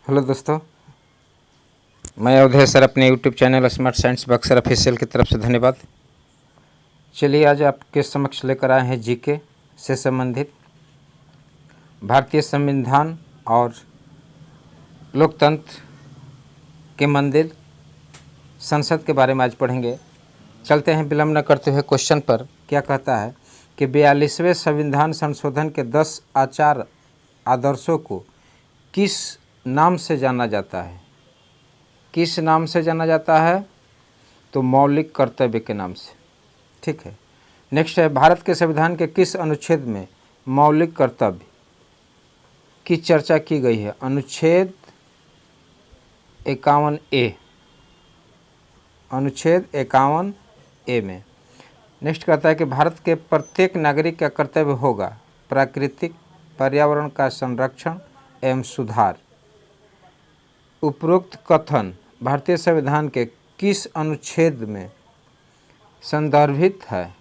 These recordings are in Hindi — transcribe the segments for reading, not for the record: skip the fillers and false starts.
हेलो दोस्तों, मैं अवधेश सर अपने YouTube channel smart science Buxar official की तरफ से धन्यवाद। चलिए आज आपके समक्ष लेकर आए हैं जीके से संबंधित भारतीय संविधान और लोकतंत्र के मंदिर संसद के बारे में आज पढ़ेंगे। चलते हैं विलंब न करते हुए क्वेश्चन पर। क्या कहता है कि 42वें संविधान संशोधन के 10 आचार आदर्शों को किस नाम से जाना जाता है? किस नाम से जाना जाता है? तो मौलिक कर्तव्य के नाम से। ठीक है। नेक्स्ट है, भारत के संविधान के किस अनुच्छेद में मौलिक कर्तव्य की चर्चा की गई है? अनुच्छेद 51A। अनुच्छेद 51A में। नेक्स्ट कहता है कि भारत के प्रत्येक नागरिक का कर्तव्य होगा प्राकृतिक पर्यावरण का संरक्षण एवं सुधार। उपरोक्त कथन भारतीय संविधान के किस अनुच्छेद में संदर्भित है?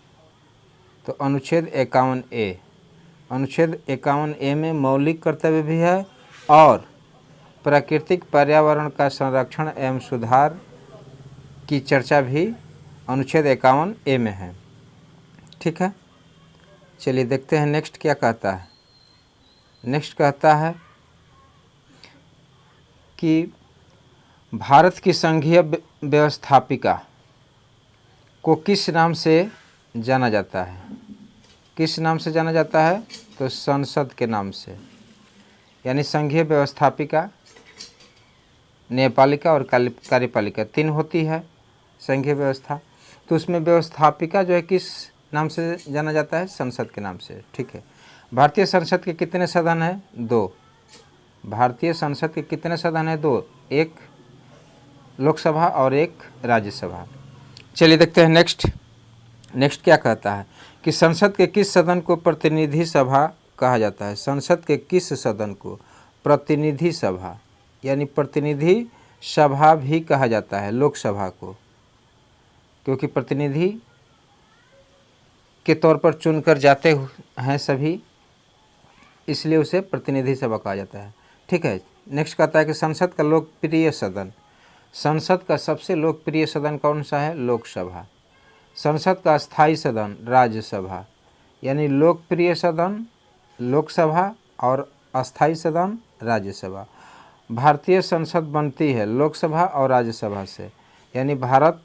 तो अनुच्छेद 51A। अनुच्छेद 51A में मौलिक कर्तव्य भी है और प्राकृतिक पर्यावरण का संरक्षण एवं सुधार की चर्चा भी अनुच्छेद 51A में है। ठीक है, चलिए देखते हैं नेक्स्ट क्या कहता है। नेक्स्ट कहता है कि भारत की संघीय व्यवस्थापिका को किस नाम से जाना जाता है? किस नाम से जाना जाता है? तो संसद के नाम से। यानी संघीय व्यवस्थापिका, न्यायपालिका और कार्यपालिका 3 होती है संघीय व्यवस्था। तो उसमें व्यवस्थापिका जो है किस नाम से जाना जाता है? संसद के नाम से। ठीक है। भारतीय संसद के कितने सदन हैं? 2। भारतीय संसद के कितने सदन हैं? 2, एक लोकसभा और एक राज्यसभा। चलिए देखते हैं नेक्स्ट क्या कहता है कि संसद के किस सदन को प्रतिनिधि सभा कहा जाता है? संसद के किस सदन को प्रतिनिधि सभा यानी प्रतिनिधि सभा भी कहा जाता है लोकसभा को, क्योंकि प्रतिनिधि के तौर पर चुनकर जाते हैं सभी, इसलिए उसे प्रतिनिधि सभा कहा जाता है। ठीक है। नेक्स्ट कहता है कि संसद का लोकप्रिय सदन। संसद का सबसे लोकप्रिय सदन कौन सा है? लोकसभा। संसद का स्थायी सदन राज्यसभा। यानी लोकप्रिय सदन लोकसभा और अस्थायी सदन राज्यसभा। भारतीय संसद बनती है लोकसभा और राज्यसभा से। यानी भारत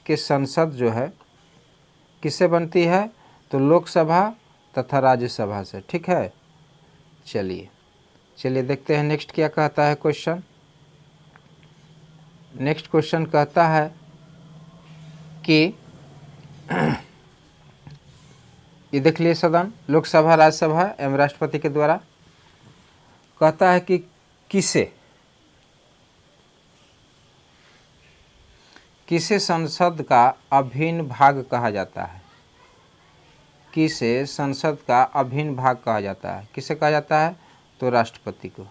के संसद जो है किससे बनती है? तो लोकसभा तथा राज्यसभा से। ठीक है। चलिए देखते हैं नेक्स्ट क्या कहता है क्वेश्चन। नेक्स्ट क्वेश्चन कहता है कि ये देख लिए सदन लोकसभा राज्यसभा एवं राष्ट्रपति के द्वारा। कहता है कि किसे संसद का अभिन्न भाग कहा जाता है? किसे संसद का अभिन्न भाग कहा जाता है? किसे कहा जाता है? तो राष्ट्रपति को।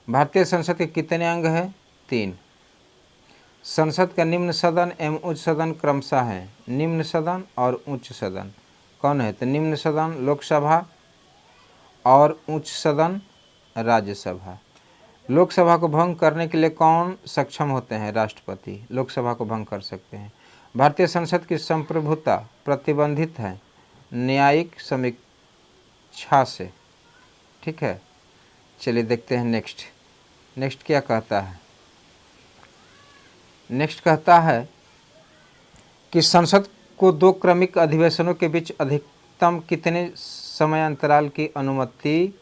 भारतीय संसद के कितने अंग हैं? 3। संसद का निम्न सदन एवं उच्च सदन क्रमशः है। निम्न सदन और उच्च सदन कौन है? तो निम्न सदन लोकसभा और उच्च सदन राज्यसभा। लोकसभा को भंग करने के लिए कौन सक्षम होते हैं? राष्ट्रपति लोकसभा को भंग कर सकते हैं। भारतीय संसद की संप्रभुता प्रतिबंधित है न्यायिक समीक्षा से। ठीक है। चलिए देखते हैं नेक्स्ट क्या कहता है। नेक्स्ट कहता है कि संसद को 2 क्रमिक अधिवेशनों के बीच अधिकतम कितने समय अंतराल की अनुमति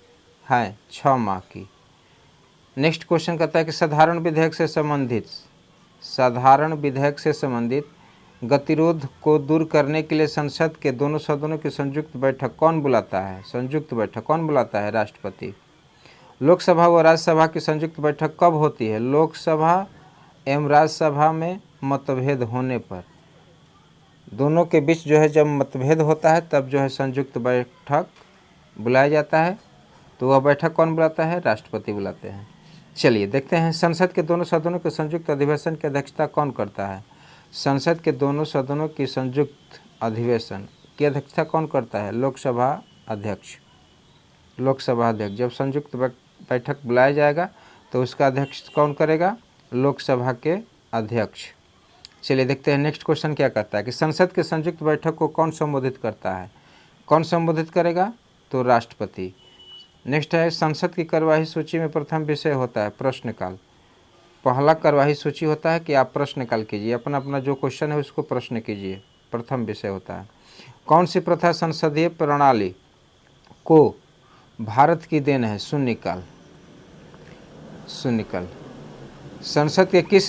है? 6 माह की। नेक्स्ट क्वेश्चन कहता है कि साधारण विधेयक से संबंधित गतिरोध को दूर करने के लिए संसद के दोनों सदनों की संयुक्त बैठक कौन बुलाता है? संयुक्त बैठक कौन बुलाता है? राष्ट्रपति। लोकसभा व राज्यसभा की संयुक्त बैठक कब होती है? लोकसभा एवं राज्यसभा में मतभेद होने पर, दोनों के बीच जो है जब मतभेद होता है तब जो है संयुक्त बैठक बुलाया जाता है। तो वह बैठक कौन बुलाता है? राष्ट्रपति बुलाते हैं। चलिए देखते हैं संसद के दोनों सदनों के संयुक्त अधिवेशन की अध्यक्षता कौन करता है? संसद के दोनों सदनों की संयुक्त अधिवेशन की अध्यक्षता कौन करता है? लोकसभा अध्यक्ष। जब संयुक्त बैठक बुलाया जाएगा तो उसका अध्यक्ष कौन करेगा? लोकसभा के अध्यक्ष। चलिए देखते हैं नेक्स्ट क्वेश्चन क्या कहता है कि संसद के संयुक्त बैठक को कौन संबोधित करता है? कौन संबोधित करेगा? तो राष्ट्रपति। नेक्स्ट है संसद की कार्यवाही सूची में प्रथम विषय होता है प्रश्नकाल। पहला कार्यवाही सूची होता है कि आप प्रश्नकाल कीजिए, अपना अपना जो क्वेश्चन है उसको प्रश्न कीजिए, प्रथम विषय होता है। कौन सी प्रथा संसदीय प्रणाली को भारत की देन है? शून्यकाल। शून्यकाल। संसद के किस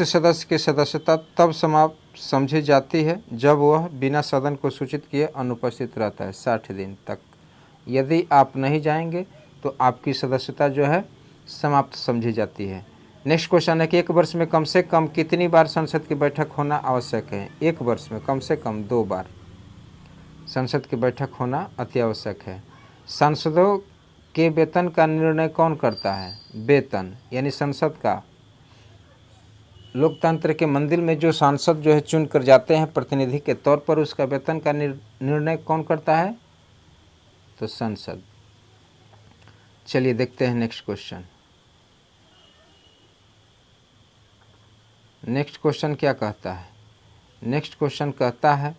सदस्य की सदस्यता तब समाप्त समझी जाती है जब वह बिना सदन को सूचित किए अनुपस्थित रहता है 60 दिन तक। यदि आप नहीं जाएंगे तो आपकी सदस्यता जो है समाप्त समझी जाती है। नेक्स्ट क्वेश्चन है कि एक वर्ष में कम से कम कितनी बार संसद की बैठक होना आवश्यक है? एक वर्ष में कम से कम 2 बार संसद की बैठक होना अति आवश्यक है। सांसदों के वेतन का निर्णय कौन करता है? वेतन यानी संसद का, लोकतंत्र के मंदिर में जो सांसद जो है चुन कर जाते हैं प्रतिनिधि के तौर पर, उसका वेतन का निर्णय कौन करता है? तो संसद। चलिए देखते हैं नेक्स्ट क्वेश्चन। नेक्स्ट क्वेश्चन क्या कहता है? नेक्स्ट क्वेश्चन कहता है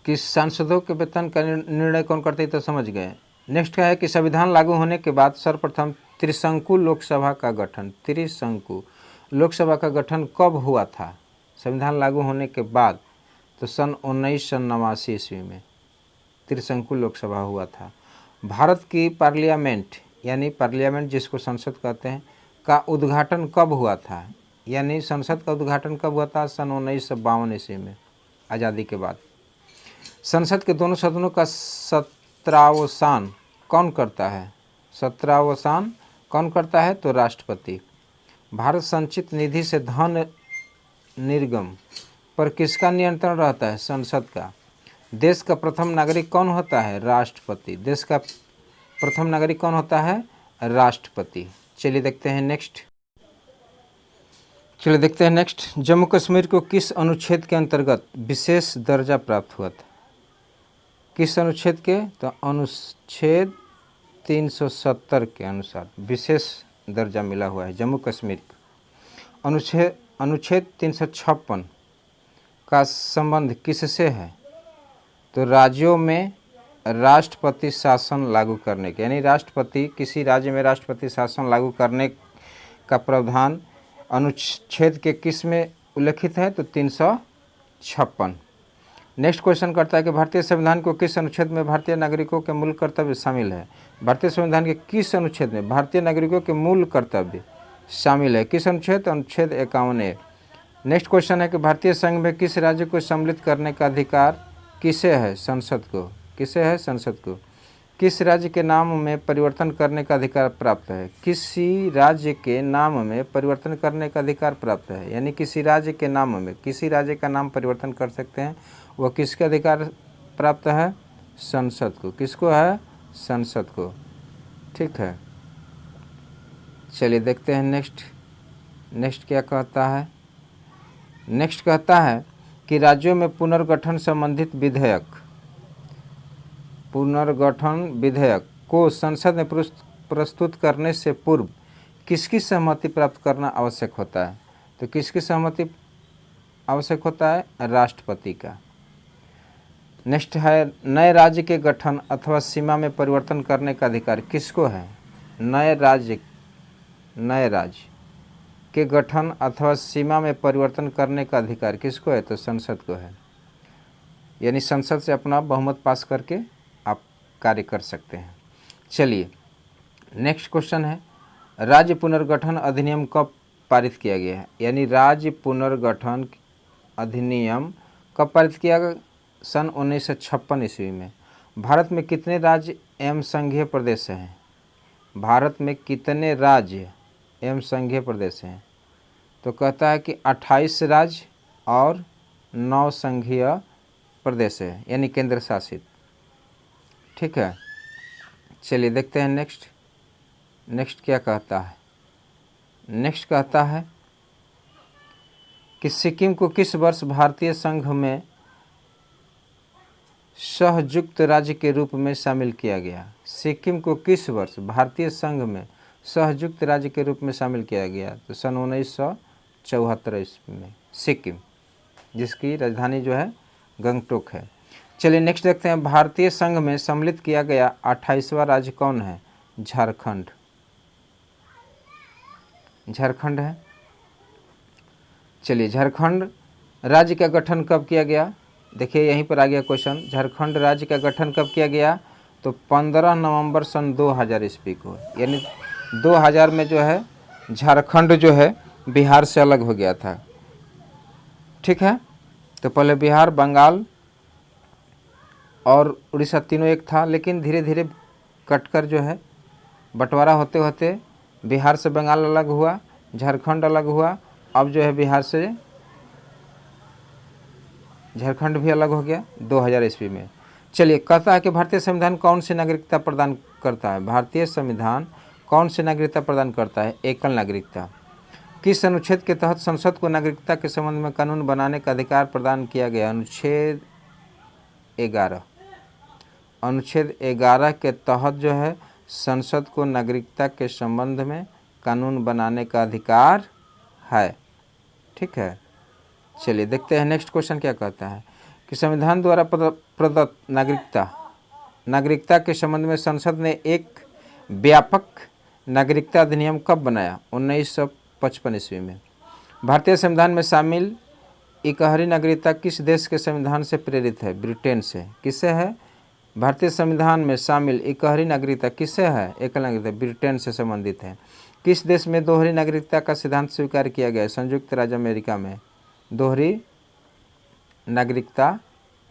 कि सांसदों के वेतन का निर्णय कौन करते हैं? तो समझ गए। नेक्स्ट क्या है कि संविधान लागू होने के बाद सर्वप्रथम त्रिशंकु लोकसभा का गठन, त्रिशंकु लोकसभा का गठन कब हुआ था? संविधान लागू होने के बाद, तो सन 1989 ईस्वी में त्रिशंकु लोकसभा हुआ था। भारत की पार्लियामेंट यानी पार्लियामेंट जिसको संसद कहते हैं का उद्घाटन कब हुआ था? यानी संसद का उद्घाटन कब हुआ था? सन 1952 ईस्वी में, आज़ादी के बाद। संसद के दोनों सदनों का सत्रावसान कौन करता है? सत्रावसान कौन करता है? तो राष्ट्रपति। भारत संचित निधि से धन निर्गम पर किसका नियंत्रण रहता है? संसद का। देश का प्रथम नागरिक कौन होता है? राष्ट्रपति। देश का प्रथम नागरिक कौन होता है? राष्ट्रपति। चलिए देखते हैं नेक्स्ट। जम्मू कश्मीर को किस अनुच्छेद के अंतर्गत विशेष दर्जा प्राप्त हुआ था? किस अनुच्छेद के? तो अनुच्छेद 370 के अनुसार विशेष दर्जा मिला हुआ है जम्मू कश्मीर को। अनुच्छेद 356 का संबंध किससे है? तो राज्यों में राष्ट्रपति शासन लागू करने के, यानी राष्ट्रपति किसी राज्य में राष्ट्रपति शासन लागू करने का प्रावधान अनुच्छेद के किस में उल्लेखित है? तो 356। नेक्स्ट क्वेश्चन करता है कि भारतीय संविधान को किस अनुच्छेद में भारतीय नागरिकों के मूल कर्तव्य शामिल है? भारतीय संविधान के किस अनुच्छेद में भारतीय नागरिकों के मूल कर्तव्य शामिल है? किस अनुच्छेद? अनुच्छेद 51A। नेक्स्ट क्वेश्चन है कि भारतीय संघ में किस राज्य को सम्मिलित करने का अधिकार किसे है? संसद को। किसे है? संसद को। किस राज्य के नाम में परिवर्तन करने का अधिकार प्राप्त है? किसी राज्य के नाम में परिवर्तन करने का अधिकार प्राप्त है, यानी किसी राज्य के नाम में किसी राज्य का नाम परिवर्तन कर सकते हैं। वह किसके अधिकार प्राप्त है? संसद को। किसको है? संसद को। ठीक है, चलिए देखते हैं नेक्स्ट क्या कहता है। नेक्स्ट कहता है कि राज्यों में पुनर्गठन संबंधित विधेयक को संसद में प्रस्तुत करने से पूर्व किसकी सहमति प्राप्त करना आवश्यक होता है? तो किसकी सहमति आवश्यक होता है? राष्ट्रपति का। नेक्स्ट है नए राज्य के गठन अथवा सीमा में परिवर्तन करने का अधिकार किसको है? नए राज्य के गठन अथवा सीमा में परिवर्तन करने का अधिकार किसको है? तो संसद को है, यानी संसद से अपना बहुमत पास करके आप कार्य कर सकते हैं। चलिए नेक्स्ट क्वेश्चन है राज्य पुनर्गठन अधिनियम कब पारित किया गया है? यानी राज्य पुनर्गठन अधिनियम कब पारित किया गया? सन 1956 ईस्वी में। भारत में कितने राज्य एवं संघीय प्रदेश हैं? भारत में कितने राज्य एवं संघीय प्रदेश हैं? तो कहता है कि 28 राज्य और 9 संघीय प्रदेश है, यानी केंद्र शासित। ठीक है, चलिए देखते हैं नेक्स्ट क्या कहता है। नेक्स्ट कहता है कि सिक्किम को किस वर्ष भारतीय संघ में संयुक्त राज्य के रूप में शामिल किया गया? सिक्किम को किस वर्ष भारतीय संघ में संयुक्त राज्य के रूप में शामिल किया गया? तो सन 1974 ईस्वी में सिक्किम, जिसकी राजधानी जो है गंगटोक है। चलिए नेक्स्ट देखते हैं, भारतीय संघ में सम्मिलित किया गया 28वां राज्य कौन है? झारखंड। झारखंड है। चलिए, झारखंड राज्य का गठन कब किया गया? देखिए यहीं पर आ गया क्वेश्चन, झारखंड राज्य का गठन कब किया गया? तो 15 नवंबर सन 2000 ईस्वी को, यानी 2000 में जो है झारखंड जो है बिहार से अलग हो गया था। ठीक है, तो पहले बिहार, बंगाल और उड़ीसा तीनों एक था, लेकिन धीरे धीरे कटकर जो है बंटवारा होते होते बिहार से बंगाल अलग हुआ, झारखंड अलग हुआ, अब जो है बिहार से झारखंड भी अलग हो गया 2000 ईस्वी में। चलिए, कहता है कि भारतीय संविधान कौन सी नागरिकता प्रदान करता है? भारतीय संविधान कौन सी नागरिकता प्रदान करता है? एकल नागरिकता। किस अनुच्छेद के तहत संसद को नागरिकता के संबंध में कानून बनाने का अधिकार प्रदान किया गया? अनुच्छेद 11। अनुच्छेद 11 के तहत जो है संसद को नागरिकता के संबंध में कानून बनाने का अधिकार है। ठीक है, चलिए देखते हैं नेक्स्ट क्वेश्चन क्या कहता है कि संविधान द्वारा प्रदत्त नागरिकता के संबंध में संसद ने एक व्यापक नागरिकता अधिनियम कब बनाया? 1955 ईस्वी में। भारतीय संविधान में शामिल इकहरी नागरिकता किस देश के संविधान से प्रेरित है? ब्रिटेन से। किससे है? भारतीय संविधान में शामिल इकहरी नागरिकता किससे है? एकल नागरिकता ब्रिटेन से संबंधित है। किस देश में दोहरी नागरिकता का सिद्धांत स्वीकार किया गया है? संयुक्त राज्य अमेरिका में दोहरी नागरिकता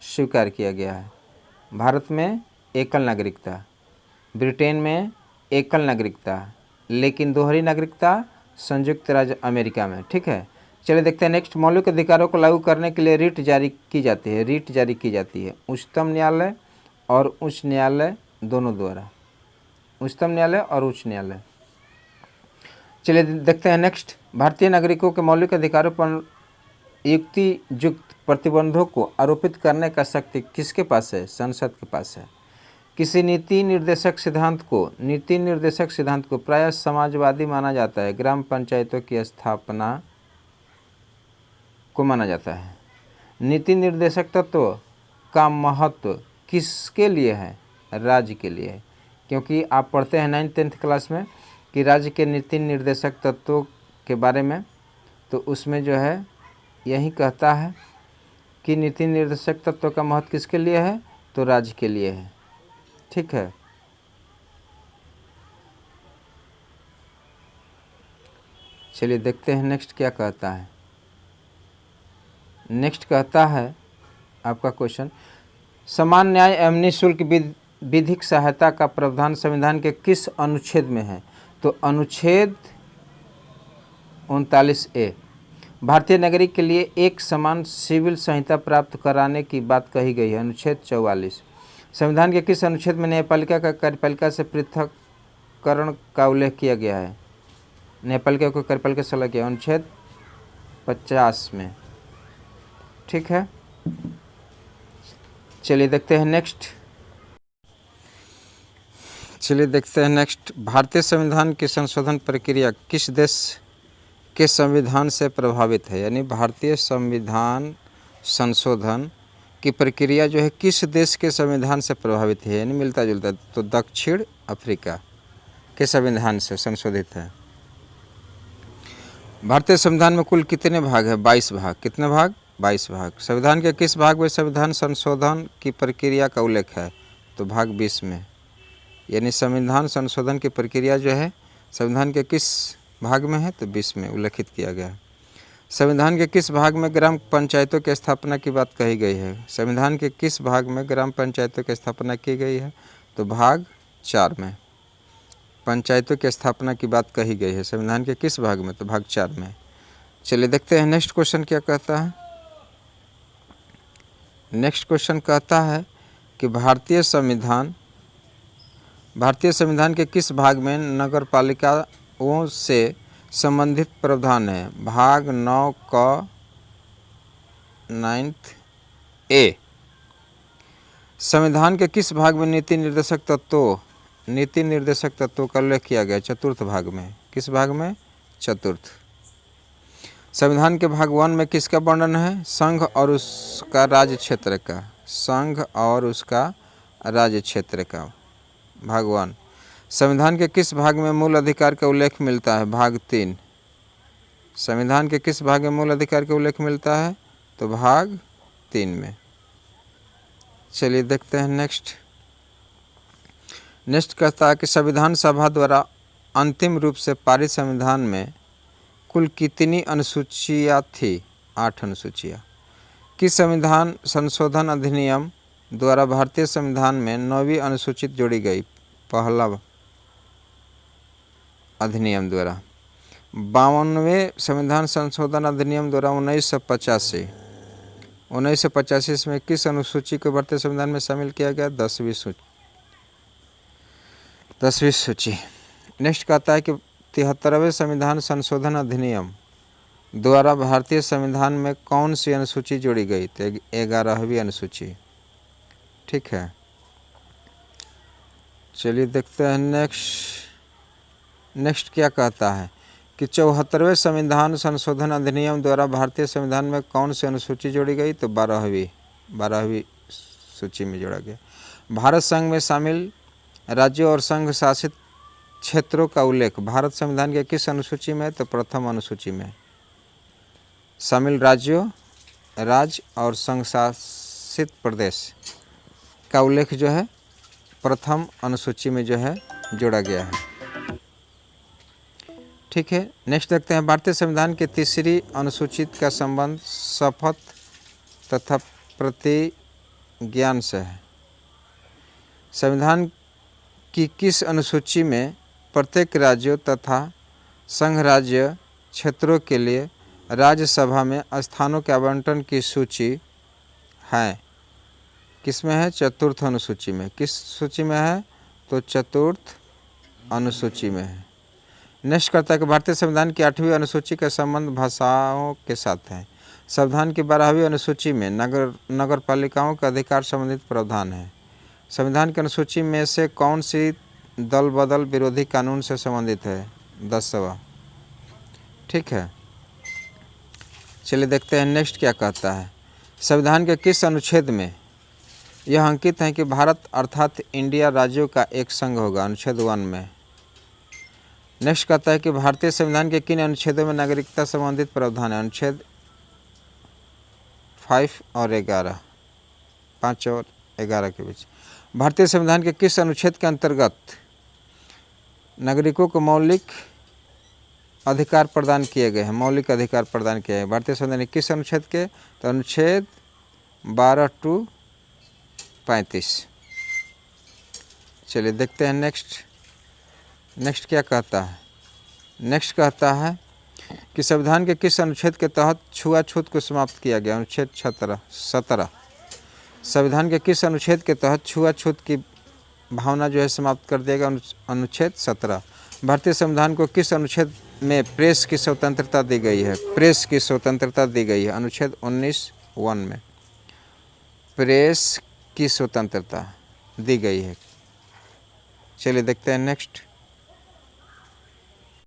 स्वीकार किया गया है। भारत में एकल नागरिकता, ब्रिटेन में एकल नागरिकता, लेकिन दोहरी नागरिकता संयुक्त राज्य अमेरिका में। ठीक है, चलिए देखते हैं नेक्स्ट, मौलिक अधिकारों को लागू करने के लिए रिट जारी की जाती है। रिट जारी की जाती है उच्चतम न्यायालय और उच्च न्यायालय दोनों द्वारा, उच्चतम न्यायालय और उच्च न्यायालय। चलिए देखते हैं नेक्स्ट, भारतीय नागरिकों के मौलिक अधिकारों पर युक्ति युक्त प्रतिबंधों को आरोपित करने का शक्ति किसके पास है? संसद के पास है। किसी नीति निर्देशक सिद्धांत को प्रायः समाजवादी माना जाता है। ग्राम पंचायतों की स्थापना को माना जाता है। नीति निर्देशक तत्व का महत्व किसके लिए है? राज्य के लिए है, क्योंकि आप पढ़ते हैं 9th-10th क्लास में कि राज्य के नीति निर्देशक तत्वों के बारे में, तो उसमें जो है यही कहता है कि नीति निर्देशक तत्व का महत्व किसके लिए है? तो राज्य के लिए है। ठीक है, चलिए देखते हैं नेक्स्ट क्या कहता है। नेक्स्ट कहता है आपका क्वेश्चन, समान न्याय एवं निःशुल्क विधिक सहायता का प्रावधान संविधान के किस अनुच्छेद में है? तो अनुच्छेद 39A। भारतीय नागरिक के लिए एक समान सिविल संहिता प्राप्त कराने की बात कही गई है। अनुच्छेद 44। संविधान के किस अनुच्छेद में न्यायपालिका का कार्यपालिका से पृथककरण का उल्लेख किया गया है? न्यायपालिका को कार्यपालिका से अलग किया, अनुच्छेद 50 में। ठीक है, चलिए देखते हैं नेक्स्ट, भारतीय संविधान की संशोधन प्रक्रिया किस देश के संविधान से प्रभावित है? यानी भारतीय संविधान संशोधन की प्रक्रिया जो है किस देश के संविधान से प्रभावित है? यानी मिलता जुलता, तो दक्षिण अफ्रीका के संविधान से संशोधित है। भारतीय संविधान में कुल कितने भाग है? 22 भाग। कितने भाग? 22 भाग। संविधान के किस भाग में संविधान संशोधन की प्रक्रिया का उल्लेख है? तो भाग 20 में। यानी संविधान संशोधन की प्रक्रिया जो है संविधान के किस भाग में है? तो 20 में उल्लेखित किया गया है। संविधान के किस भाग में ग्राम पंचायतों की स्थापना की बात कही गई है? संविधान के किस भाग में ग्राम पंचायतों की स्थापना की गई है? तो भाग 4 में पंचायतों की स्थापना की बात कही गई है। संविधान के किस भाग में? तो भाग 4 में। चलिए देखते हैं नेक्स्ट क्वेश्चन क्या कहता है। नेक्स्ट क्वेश्चन कहता है कि भारतीय संविधान के किस भाग में नगर पालिकाओं से संबंधित प्रावधान है? भाग 9 का 9A। संविधान के किस भाग में नीति निर्देशक तत्वों का उल्लेख किया गया? चतुर्थ भाग में। किस भाग में? चतुर्थ। संविधान के भाग 1 में किसका वर्णन है? संघ और उसका राज्य क्षेत्र का। संघ और उसका राज्य क्षेत्र का, भाग 1। संविधान के किस भाग में मूल अधिकार का उल्लेख मिलता है? भाग 3। संविधान के किस भाग में मूल अधिकार का उल्लेख मिलता है? तो भाग 3 में। चलिए देखते हैं नेक्स्ट कहता है कि संविधान सभा द्वारा अंतिम रूप से पारित संविधान में कुल कितनी अनुसूचियाँ थी? 8 अनुसूचियाँ। किस संविधान संशोधन अधिनियम द्वारा भारतीय संविधान में 9वीं अनुसूचित जोड़ी गई? पहला अधिनियम द्वारा। 52वें संविधान संशोधन अधिनियम द्वारा 1985 में किस अनुसूची को भारतीय संविधान में शामिल किया गया? 10वीं सूची। नेक्स्ट कहता है कि 73वें संविधान संशोधन अधिनियम द्वारा भारतीय संविधान में कौन सी अनुसूची जोड़ी गई? तो 11वीं अनुसूची। ठीक है, चलिए देखते हैं नेक्स्ट क्या कहता है कि 74वें संविधान संशोधन अधिनियम द्वारा भारतीय संविधान में कौन सी अनुसूची जोड़ी गई? तो 12वीं सूची में जोड़ा गया। भारत संघ में शामिल राज्यों और संघ शासित क्षेत्रों का उल्लेख भारत संविधान के किस अनुसूची में? तो प्रथम अनुसूची में। शामिल राज्यों, राज्य और संघ शासित प्रदेश का उल्लेख जो है प्रथम अनुसूची में जो है जोड़ा गया है। ठीक है, नेक्स्ट देखते हैं भारतीय संविधान के तीसरी अनुसूचित का संबंध शपथ तथा प्रतिज्ञान से है। संविधान की किस अनुसूची में प्रत्येक राज्यों तथा संघ राज्य क्षेत्रों के लिए राज्यसभा में स्थानों के आवंटन की सूची है? किसमें है? चतुर्थ अनुसूची में। किस सूची में है? तो चतुर्थ अनुसूची में है। नेक्स्ट करता है कि भारतीय संविधान की 8वीं अनुसूची का संबंध भाषाओं के साथ है। संविधान की 12वीं अनुसूची में नगर पालिकाओं का अधिकार संबंधित प्रावधान है। संविधान की अनुसूची में से कौन सी दल बदल विरोधी कानून से संबंधित है? 10वां। ठीक है, चलिए देखते हैं नेक्स्ट क्या कहता है। संविधान के किस अनुच्छेद में यह अंकित है कि भारत अर्थात इंडिया राज्यों का एक संघ होगा? अनुच्छेद 1 में। नेक्स्ट कहता है कि भारतीय संविधान के किन अनुच्छेदों में नागरिकता संबंधित प्रावधान है? अनुच्छेद 5 और 11, 5 और 11 के बीच। भारतीय संविधान के किस अनुच्छेद के अंतर्गत नागरिकों को मौलिक अधिकार प्रदान किए गए हैं? मौलिक अधिकार प्रदान किए हैं भारतीय संविधान के किस अनुच्छेद के? तो अनुच्छेद 12 to 35। चलिए देखते हैं नेक्स्ट क्या कहता है। नेक्स्ट कहता है कि संविधान के किस अनुच्छेद के तहत छुआछूत को समाप्त किया गया? अनुच्छेद 17। संविधान के किस अनुच्छेद के तहत छुआछूत की भावना जो है समाप्त कर दिया गया? अनुच्छेद 17। भारतीय संविधान को किस अनुच्छेद में प्रेस की स्वतंत्रता दी गई है? प्रेस की स्वतंत्रता दी गई है अनुच्छेद 19(1) में। प्रेस की स्वतंत्रता दी गई है। चलिए देखते हैं नेक्स्ट